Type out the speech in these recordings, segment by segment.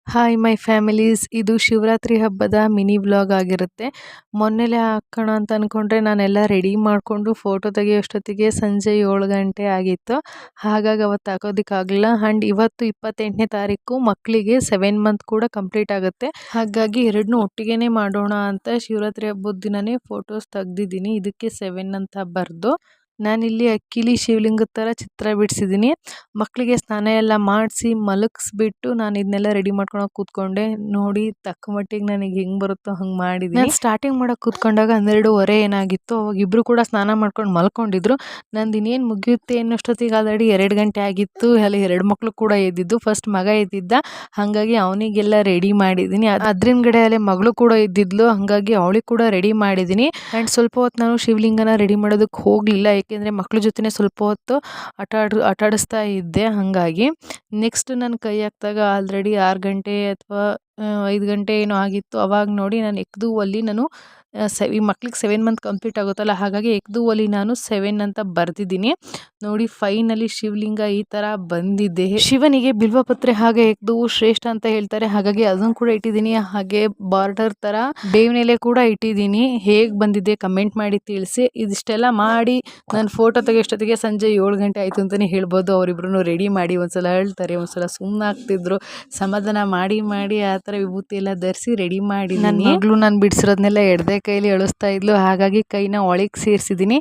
Hi my families, ಇದು ಶಿವರಾತ್ರಿ ಹಬ್ಬದ mini vlog ಆಗಿರುತ್ತೆ. ಮೊನ್ನೆಲೇ ಹಾಕೋಣ ಅಂತ ಅಂದ್ಕೊಂಡ್ರೆ ನಾನೆಲ್ಲ ರೆಡಿ ಮಾಡಿಕೊಂಡು ಫೋಟೋ ತೆಗೆಯೋಷ್ಟೊತ್ತಿಗೆ ಸಂಜೆ 7 ಗಂಟೆ ಆಗಿತ್ತು. ಹಾಗಾಗಿ ಅವತ್ತು ಹಾಕೋದಕ್ಕಾಗಲಿಲ್ಲ. ಆ್ಯಂಡ್ ಇವತ್ತು 28ನೇ ತಾರೀಕು ಮಕ್ಕಳಿಗೆ 7 ಮಂತ್ ಕೂಡ ಕಂಪ್ಲೀಟ್ ಆಗುತ್ತೆ. ಹಾಗಾಗಿ ಎರಡನ್ನೂ ಒಟ್ಟಿಗೆ ಮಾಡೋಣ ಅಂತ ಶಿವರಾತ್ರಿ ಹಬ್ಬದ ದಿನವೇ ಫೋಟೋಸ್ ತೆಗ್ದಿದ್ದೀನಿ. ಇದಕ್ಕೆ 7 ಅಂತ ಬರೆದು ನಾನಿಲ್ಲಿ ಅಕ್ಕಿಲಿ ಶಿವಲಿಂಗದ ಥರ ಚಿತ್ರ ಬಿಡಿಸಿದ್ದೀನಿ. ಮಕ್ಕಳಿಗೆ ಸ್ನಾನ ಎಲ್ಲ ಮಾಡಿಸಿ ಮಲಗಿಸ್ಬಿಟ್ಟು ನಾನು ಇದನ್ನೆಲ್ಲ ರೆಡಿ ಮಾಡ್ಕೊಳಕ್ಕೆ ಕೂತ್ಕೊಂಡೆ. ನೋಡಿ ತಕ್ಕ ಮಟ್ಟಿಗೆ ನನಗೆ ಹೆಂಗೆ ಬರುತ್ತೋ ಹಂಗೆ ಮಾಡಿದ್ದೀನಿ. ನಾನು ಸ್ಟಾರ್ಟಿಂಗ್ ಮಾಡೋಕ್ಕೆ ಕೂತ್ಕೊಂಡಾಗ 12:15 ಏನಾಗಿತ್ತು. ಅವಾಗ ಇಬ್ಬರು ಕೂಡ ಸ್ನಾನ ಮಾಡ್ಕೊಂಡು ಮಲ್ಕೊಂಡಿದ್ರು. ನಂದು ಇನ್ನೇನು ಮುಗಿಯುತ್ತೆ ಅನ್ನೋಷ್ಟೊತ್ತಿಗೆ ಆಲ್ರೆಡಿ 2 ಗಂಟೆ ಆಗಿತ್ತು. ಅಲ್ಲಿ 2 ಮಕ್ಕಳು ಕೂಡ ಎದ್ದಿದ್ದು. ಫಸ್ಟ್ ಮಗ ಎದ್ದಿದ್ದ, ಹಾಗಾಗಿ ಅವನಿಗೆಲ್ಲ ರೆಡಿ ಮಾಡಿದ್ದೀನಿ. ಅದ್ರಿಂದಗಡೆ ಅಲ್ಲಿ ಮಗಳು ಕೂಡ ಇದ್ದಿದ್ಲು, ಹಾಗಾಗಿ ಅವಳಿಗೆ ಕೂಡ ರೆಡಿ ಮಾಡಿದ್ದೀನಿ. ಆ್ಯಂಡ್ ಸ್ವಲ್ಪ ಹೊತ್ತು ನಾನು ಶಿವಲಿಂಗನ ರೆಡಿ ಮಾಡೋದಕ್ಕೆ ಹೋಗಲಿಲ್ಲ, ಏಕೆಂದರೆ ಮಕ್ಕಳ ಜೊತೆ ಸ್ವಲ್ಪ ಹೊತ್ತು ಆಟಾಡಿಸ್ತಾ ಇದ್ದೆ. ಹಾಗಾಗಿ ನೆಕ್ಸ್ಟ್ ನಾನು ಕೈ ಹಾಕಿದಾಗ ಆಲ್ರೆಡಿ 6 ಗಂಟೆ ಅಥವಾ 5 ಗಂಟೆ ಏನೋ ಆಗಿತ್ತು. ಅವಾಗ ನೋಡಿ ನಾನು ಎಕ್ದು ಅಲ್ಲಿ ನಾನು ಈ ಮಕ್ಳಿಗೆ 7 ಮಂತ್ ಕಂಪ್ಲೀಟ್ ಆಗುತ್ತಲ್ಲ, ಹಾಗಾಗಿ ಎಕ್ದು ಅಲ್ಲಿ ನಾನು 7 ಅಂತ ಬರೆದಿದ್ದೀನಿ. ನೋಡಿ ಫೈನಲಿ ಶಿವಲಿಂಗ ಈ ಥರ ಬಂದಿದೆ. ಶಿವನಿಗೆ ಬಿಲ್ವಪತ್ರೆ ಹಾಗೆ ಎಕ್ದು ಶ್ರೇಷ್ಠ ಅಂತ ಹೇಳ್ತಾರೆ, ಹಾಗಾಗಿ ಅದನ್ನು ಕೂಡ ಇಟ್ಟಿದ್ದೀನಿ. ಹಾಗೆ ಬಾರ್ಡರ್ ಥರ ಬೇವಿನ ಎಲೆ ಕೂಡ ಇಟ್ಟಿದ್ದೀನಿ. ಹೇಗೆ ಬಂದಿದೆ ಕಮೆಂಟ್ ಮಾಡಿ ತಿಳಿಸಿ. ಇದಿಷ್ಟೆಲ್ಲ ಮಾಡಿ ನಾನು ಫೋಟೋ ತೆಗೆಯೋಷ್ಟೊತ್ತಿಗೆ ಸಂಜೆ 7 ಗಂಟೆ ಆಯಿತು ಅಂತಲೇ ಹೇಳ್ಬೋದು. ಅವರಿಬ್ರು ರೆಡಿ ಮಾಡಿ ಒಂದ್ಸಲ ಅಳ್ತಾರೆ, ಒಂದ್ಸಲ ಸುಮ್ಮನಾಗ್ತಿದ್ರು. ಸಮಾಧಾನ ಮಾಡಿ ಆ ಥರ ವಿಭೂತಿ ಎಲ್ಲ ಧರಿಸಿ ರೆಡಿ ಮಾಡಿ ನನ್ನ ಮಗಳು ನಾನು ಬಿಡಿಸಿರೋದನ್ನೆಲ್ಲ ಎಡದೆ ಕೈಲಿ ಅಳಿಸ್ತಾ ಇದ್ಲು, ಹಾಗಾಗಿ ಕೈನ ಒಳಗೆ ಸೇರಿಸಿದ್ದೀನಿ.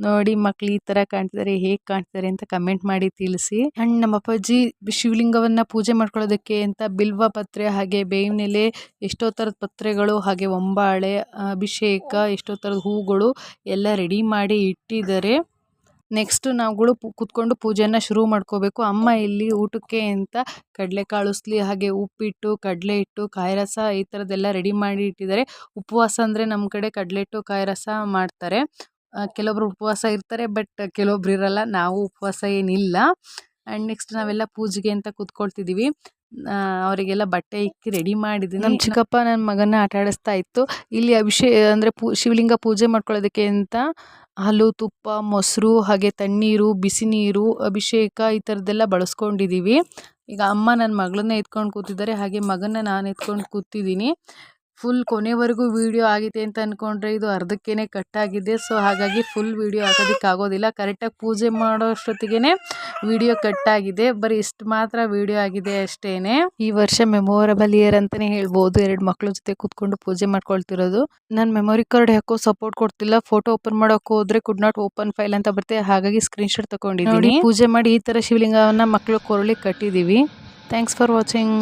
ನೋಡಿ ಮಕ್ಳು ಈ ಥರ ಕಾಣ್ತಿದ್ದಾರೆ, ಹೇಗೆ ಕಾಣ್ತಿದ್ದಾರೆ ಅಂತ ಕಮೆಂಟ್ ಮಾಡಿ ತಿಳಿಸಿ. ಆ್ಯಂಡ್ ನಮ್ಮ ಅಪ್ಪಾಜಿ ಶಿವಲಿಂಗವನ್ನು ಪೂಜೆ ಮಾಡ್ಕೊಳ್ಳೋದಕ್ಕೆ ಅಂತ ಬಿಲ್ವ ಪತ್ರೆ ಹಾಗೆ ಬೇವಿನ ಎಲೆ, ಎಷ್ಟೋ ಥರದ ಪತ್ರೆಗಳು, ಹಾಗೆ ಒಂಬಾಳೆ, ಅಭಿಷೇಕ, ಎಷ್ಟೋ ಥರದ ಹೂಗಳು ಎಲ್ಲ ರೆಡಿ ಮಾಡಿ ಇಟ್ಟಿದ್ದಾರೆ. ನೆಕ್ಸ್ಟು ನಾವುಗಳು ಕೂತ್ಕೊಂಡು ಪೂಜೆಯನ್ನು ಶುರು ಮಾಡ್ಕೋಬೇಕು. ಅಮ್ಮ ಇಲ್ಲಿ ಊಟಕ್ಕೆ ಅಂತ ಕಡಲೆಕಾಳು ಉಸ್ಲಿ, ಹಾಗೆ ಉಪ್ಪಿಟ್ಟು, ಕಡಲೆ ಹಿಟ್ಟು, ಕಾಯಿ ರಸ ಈ ಥರದ್ದೆಲ್ಲ ರೆಡಿ ಮಾಡಿ ಇಟ್ಟಿದ್ದಾರೆ. ಉಪವಾಸ ಅಂದರೆ ನಮ್ಮ ಕಡೆ ಕಡಲೆ ಹಿಟ್ಟು ಕಾಯಿ ರಸ ಮಾಡ್ತಾರೆ. ಕೆಲವೊಬ್ರು ಉಪವಾಸ ಇರ್ತಾರೆ, ಬಟ್ ಕೆಲವೊಬ್ರು ಇರಲ್ಲ. ನಾವು ಉಪವಾಸ ಏನಿಲ್ಲ. ಆ್ಯಂಡ್ ನೆಕ್ಸ್ಟ್ ನಾವೆಲ್ಲ ಪೂಜೆಗೆ ಅಂತ ಕೂತ್ಕೊಳ್ತಿದ್ದೀವಿ. ಅವರಿಗೆಲ್ಲ ಬಟ್ಟೆ ಇಕ್ಕಿ ರೆಡಿ ಮಾಡಿದ್ದೀನಿ. ನಮ್ಮ ಚಿಕ್ಕಪ್ಪ ನನ್ನ ಮಗನ ಆಟ ಆಡಿಸ್ತಾ ಇತ್ತು. ಇಲ್ಲಿ ಅಭಿಷೇಕ ಅಂದರೆ ಶಿವಲಿಂಗ ಪೂಜೆ ಮಾಡ್ಕೊಳ್ಳೋದಕ್ಕೆ ಅಂತ ಹಾಲು, ತುಪ್ಪ, ಮೊಸರು, ಹಾಗೆ ತಣ್ಣೀರು, ಬಿಸಿ ನೀರು, ಅಭಿಷೇಕ ಈ ಥರದ್ದೆಲ್ಲ ಬಳಸ್ಕೊಂಡಿದ್ದೀವಿ. ಈಗ ಅಮ್ಮ ನನ್ನ ಮಗಳನ್ನ ಎತ್ಕೊಂಡು ಕೂತಿದ್ದಾರೆ, ಹಾಗೆ ಮಗನ ನಾನು ಎತ್ಕೊಂಡು ಕೂತಿದ್ದೀನಿ. ಫುಲ್ ಕೊನೆವರೆಗೂ ವೀಡಿಯೋ ಆಗಿದೆ ಅಂತ ಅಂದ್ಕೊಂಡ್ರೆ ಇದು ಅರ್ಧಕ್ಕೇ ಕಟ್ಟಾಗಿದೆ. ಸೊ ಹಾಗಾಗಿ ಫುಲ್ ವೀಡಿಯೋ ಹಾಕೋದಕ್ಕಾಗೋದಿಲ್ಲ. ಕರೆಕ್ಟಾಗಿ ಪೂಜೆ ಮಾಡೋ ಅಷ್ಟೊತ್ತಿಗೆ ವೀಡಿಯೋ ಕಟ್ಟಾಗಿದೆ. ಬರೀ ಇಷ್ಟು ಮಾತ್ರ ವೀಡಿಯೋ ಆಗಿದೆ ಅಷ್ಟೇ. ಈ ವರ್ಷ ಮೆಮೊರಬಲ್ ಇಯರ್ ಅಂತಲೇ ಹೇಳ್ಬೋದು. 2 ಮಕ್ಕಳ ಜೊತೆ ಕೂತ್ಕೊಂಡು ಪೂಜೆ ಮಾಡ್ಕೊಳ್ತಿರೋದು. ನಾನು ಮೆಮೊರಿ ಕಾರ್ಡ್ ಯಾಕೋ ಸಪೋರ್ಟ್ ಕೊಡ್ತಿಲ್ಲ. ಫೋಟೋ ಓಪನ್ ಮಾಡೋಕೆ ಹೋದರೆ ಕುಡ್ ನಾಟ್ ಓಪನ್ ಫೈಲ್ ಅಂತ ಬರುತ್ತೆ, ಹಾಗಾಗಿ ಸ್ಕ್ರೀನ್ಶಾಟ್ ತಗೊಂಡಿದ್ದೀನಿ. ಪೂಜೆ ಮಾಡಿ ಈ ಥರ ಶಿವಲಿಂಗವನ್ನು ಮಕ್ಕಳು ಕೊರಳಿಗೆ ಕಟ್ಟಿದ್ದೀವಿ. Thanks for watching.